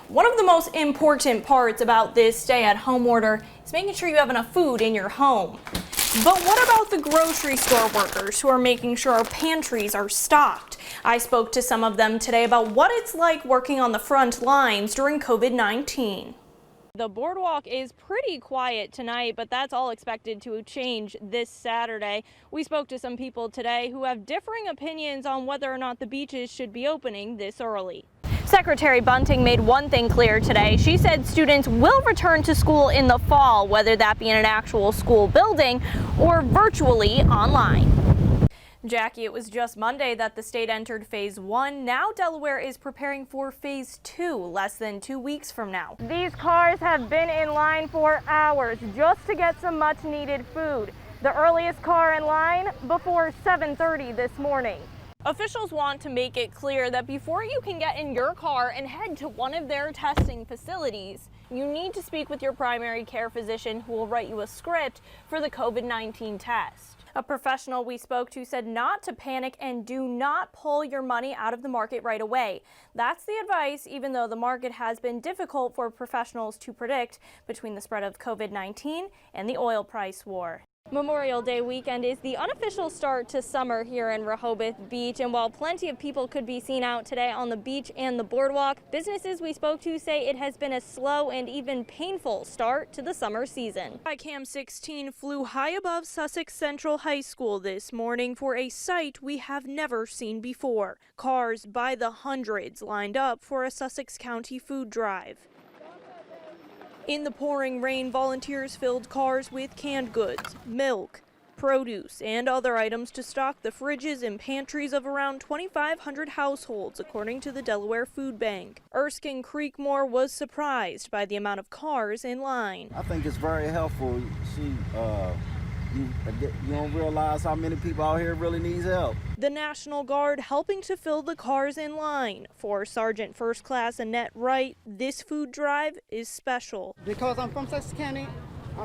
One of the most important parts about this stay-at-home order is making sure you have enough food in your home. But what about the grocery store workers who are making sure our pantries are stocked? I spoke to some of them today about what it's like working on the front lines during COVID-19. The boardwalk is pretty quiet tonight, but that's all expected to change this Saturday. We spoke to some people today who have differing opinions on whether or not the beaches should be opening this early. Secretary Bunting made one thing clear today. She said students will return to school in the fall, whether that be in an actual school building or virtually online. Jackie, it was just Monday that the state entered phase 1. Now Delaware is preparing for phase 2, less than 2 weeks from now. These cars have been in line for hours just to get some much needed food. The earliest car in line before 7:30 this morning. Officials want to make it clear that before you can get in your car and head to one of their testing facilities, you need to speak with your primary care physician who will write you a script for the COVID-19 test. A professional we spoke to said not to panic and do not pull your money out of the market right away. That's the advice, even though the market has been difficult for professionals to predict between the spread of COVID-19 and the oil price war. Memorial Day weekend is the unofficial start to summer here in Rehoboth Beach, and while plenty of people could be seen out today on the beach and the boardwalk, businesses we spoke to say it has been a slow and even painful start to the summer season. Cam 16 flew high above Sussex Central High School this morning for a sight we have never seen before. Cars by the hundreds lined up for a Sussex County food drive. In the pouring rain, volunteers filled cars with canned goods, milk, produce, and other items to stock the fridges and pantries of around 2,500 households, according to the Delaware Food Bank. ERSKINE CREEKMORE was surprised by the amount of cars in line. I think it's very helpful. You don't realize how many people out here really needs help. The National Guard helping to fill the cars in line. For Sergeant First Class ANNETTE WRIGHT, this food drive is special. Because I'm from Sussex County,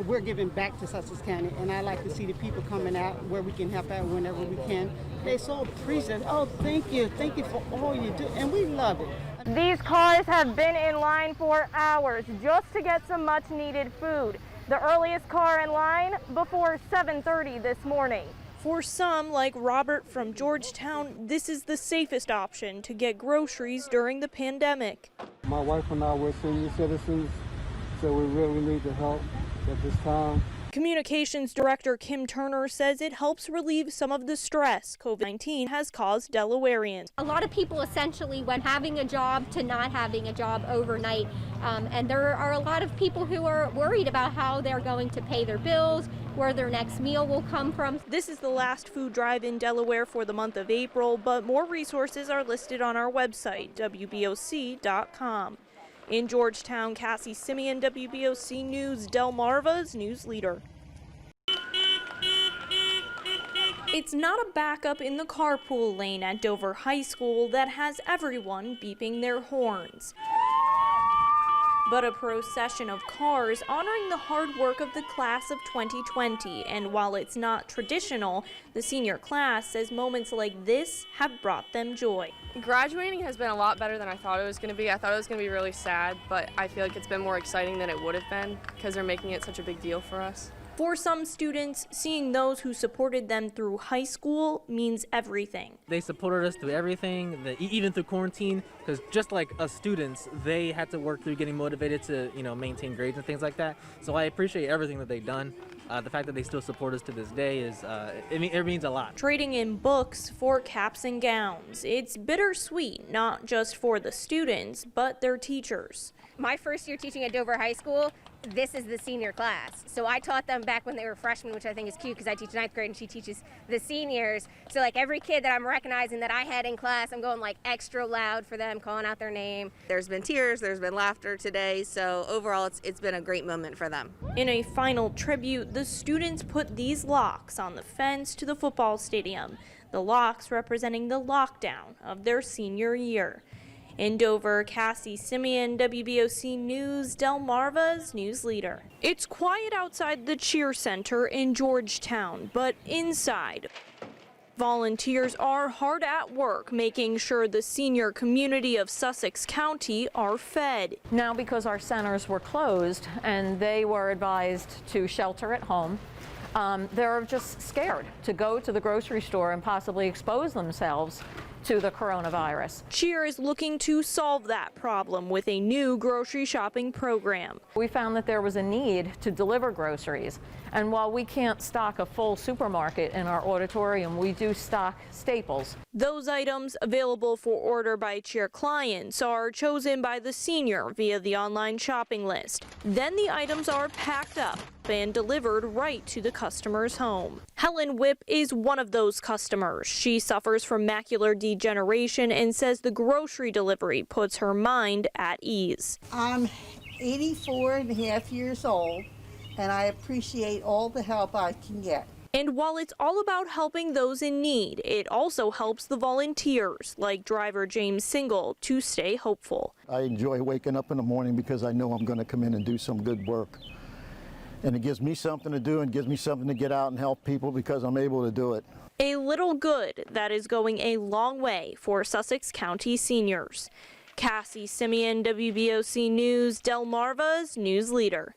we're giving back to Sussex County, and I like to see the people coming out where we can help out whenever we can. They're so appreciative. Oh, thank you for all you do, and we love it. These cars have been in line for hours just to get some much needed food. The earliest car in line before 7:30 this morning. For some, like Robert from Georgetown, this is the safest option to get groceries during the pandemic. My wife and I were senior citizens, so we really need the help at this time. Communications Director Kim Turner says it helps relieve some of the stress COVID-19 has caused Delawareans. A lot of people essentially went having a job to not having a job overnight, and there are a lot of people who are worried about how they're going to pay their bills, where their next meal will come from. This is the last food drive in Delaware for the month of April, but more resources are listed on our website, WBOC.com. In Georgetown, Cassie, Semyon, WBOC News, Delmarva's news leader. It's not a backup in the carpool lane at Dover High School that has everyone beeping their horns, but a procession of cars honoring the hard work of the class of 2020. And while it's not traditional, the senior class says moments like this have brought them joy. Graduating has been a lot better than I thought it was going to be. I thought it was going to be really sad, but I feel like it's been more exciting than it would have been because they're making it such a big deal for us. For some students, seeing those who supported them through high school means everything. They supported us through everything, even through quarantine, because just like us students, they had to work through getting motivated to, maintain grades and things like that. So I appreciate everything that they've done. The fact that they still support us to this day is, it means a lot. Trading in books for caps and gowns. It's bittersweet, not just for the students, but their teachers. My first year teaching at Dover High School, this is the senior class. So I taught them back when they were freshmen, which I think is cute because I teach 9th grade and she teaches the seniors. So like every kid that I'm recognizing that I had in class, I'm going like extra loud for them, calling out their name. There's been tears, there's been laughter today, so overall it's been a great moment for them. In a final tribute, the students put these locks on the fence to the football stadium, the locks representing the lockdown of their senior year. In Dover, Cassie, Semyon, WBOC News, Delmarva's news leader. It's quiet outside the cheer center in Georgetown, but inside, volunteers are hard at work making sure the senior community of Sussex County are fed. Now, because our centers were closed and they were advised to shelter at home, they're just scared to go to the grocery store and possibly expose themselves to the coronavirus. CHEER is looking to solve that problem with a new grocery shopping program. We found that there was a need to deliver groceries, and while we can't stock a full supermarket in our auditorium, we do stock staples. Those items available for order by CHEER clients are chosen by the senior via the online shopping list. Then the items are packed up and delivered right to the customer's home. Helen WHIPP is one of those customers. She suffers from macular degeneration and says the grocery delivery puts her mind at ease. I'm 84 and a half years old, and I appreciate all the help I can get. And while it's all about helping those in need, it also helps the volunteers, like driver James Single, to stay hopeful. I enjoy waking up in the morning because I know I'm going to come in and do some good work. And it gives me something to do and gives me something to get out and help people because I'm able to do it. A little good that is going a long way for Sussex County seniors. Cassie, Semyon, WBOC News, Delmarva's News Leader.